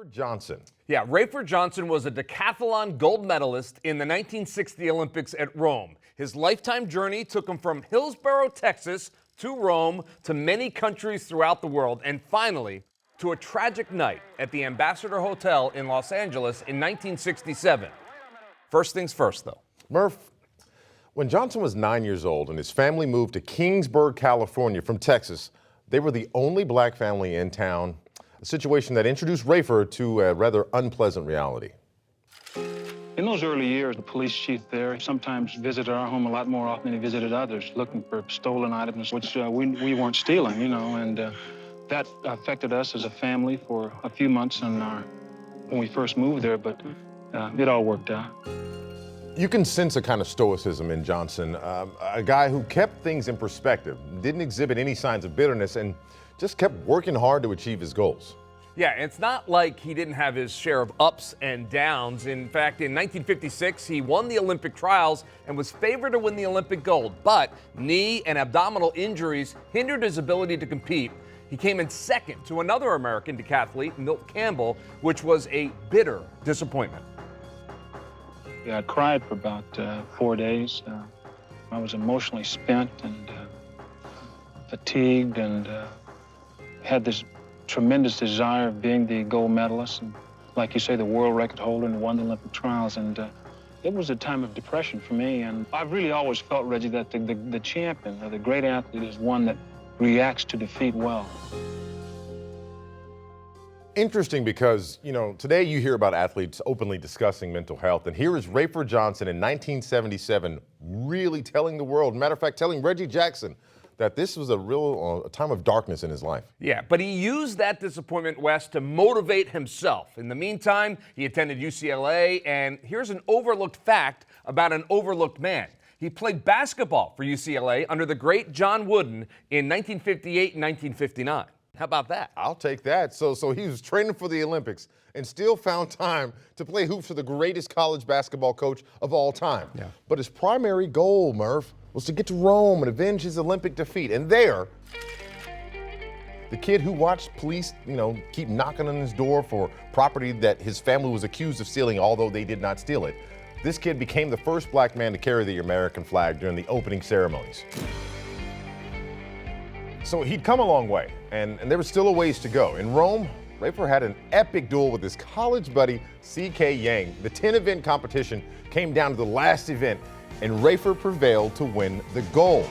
Rafer Johnson. Yeah, Rafer Johnson was a decathlon gold medalist in the 1960 Olympics at Rome. His lifetime journey took him from Hillsborough, Texas, to Rome, to many countries throughout the world, and finally, to a tragic night at the Ambassador Hotel in Los Angeles in 1967. First things first, though. Murph, when Johnson was 9 years old and his family moved to Kingsburg, California from Texas, they were the only black family in town, a situation that introduced Rafer to a rather unpleasant reality. In those early years, the police chief there sometimes visited our home a lot more often than he visited others, looking for stolen items, which we weren't stealing, you know, and that affected us as a family for a few months when we first moved there, but it all worked out. You can sense a kind of stoicism in Johnson, a guy who kept things in perspective, didn't exhibit any signs of bitterness, and just kept working hard to achieve his goals. Yeah, it's not like he didn't have his share of ups and downs. In fact, in 1956, he won the Olympic trials and was favored to win the Olympic gold, but knee and abdominal injuries hindered his ability to compete. He came in second to another American decathlete, Milt Campbell, which was a bitter disappointment. Yeah, I cried for about 4 days. I was emotionally spent and fatigued and had this tremendous desire of being the gold medalist and, like you say, the world record holder and won the Olympic trials. And it was a time of depression for me. And I've really always felt, Reggie, that the champion or the great athlete is one that reacts to defeat well. Interesting because, you know, today you hear about athletes openly discussing mental health, and here is Rafer Johnson in 1977 really telling the world, matter of fact, telling Reggie Jackson that this was a time of darkness in his life. Yeah, but he used that disappointment, Wes, to motivate himself. In the meantime, he attended UCLA, and here's an overlooked fact about an overlooked man. He played basketball for UCLA under the great John Wooden in 1958 and 1959. How about that? I'll take that. So he was training for the Olympics and still found time to play hoops for the greatest college basketball coach of all time. Yeah. But his primary goal, Murph, was to get to Rome and avenge his Olympic defeat. And there, the kid who watched police, keep knocking on his door for property that his family was accused of stealing, although they did not steal it, this kid became the first black man to carry the American flag during the opening ceremonies. So he'd come a long way, and there was still a ways to go. In Rome, Rafer had an epic duel with his college buddy, C.K. Yang. The 10-event competition came down to the last event, and Rafer prevailed to win the gold.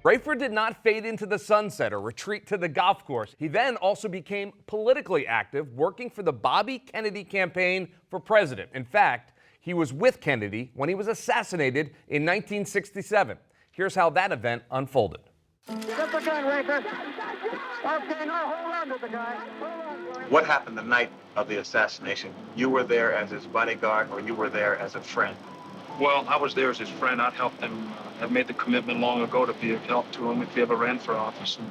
Rafer did not fade into the sunset or retreat to the golf course. He then also became politically active, working for the Bobby Kennedy campaign for president. In fact, he was with Kennedy when he was assassinated in 1967. Here's how that event unfolded. Get the gun, Rafer. Okay, now hold on to the guy. What happened the night of the assassination? You were there as his bodyguard, or you were there as a friend? Well, I was there as his friend. I'd helped him. I'd made the commitment long ago to be of help to him if he ever ran for office. And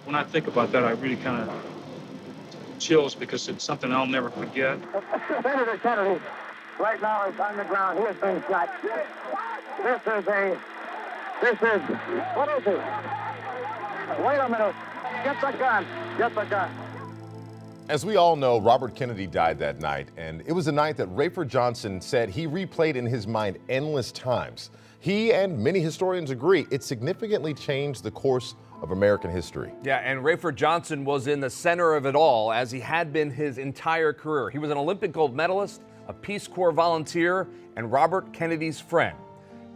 when I think about that, I really kind of chills because it's something I'll never forget. Senator Kennedy, right now is on the ground. He has been shot. What is it? Wait a minute. Get the gun. Get the gun. As we all know, Robert Kennedy died that night, and it was a night that Rafer Johnson said he replayed in his mind endless times. He and many historians agree it significantly changed the course of American history. Yeah, and Rafer Johnson was in the center of it all, as he had been his entire career. He was an Olympic gold medalist, a Peace Corps volunteer, and Robert Kennedy's friend.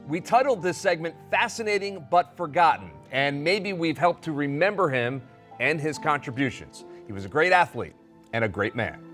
We titled this segment Fascinating But Forgotten, and maybe we've helped to remember him and his contributions. He was a great athlete and a great man.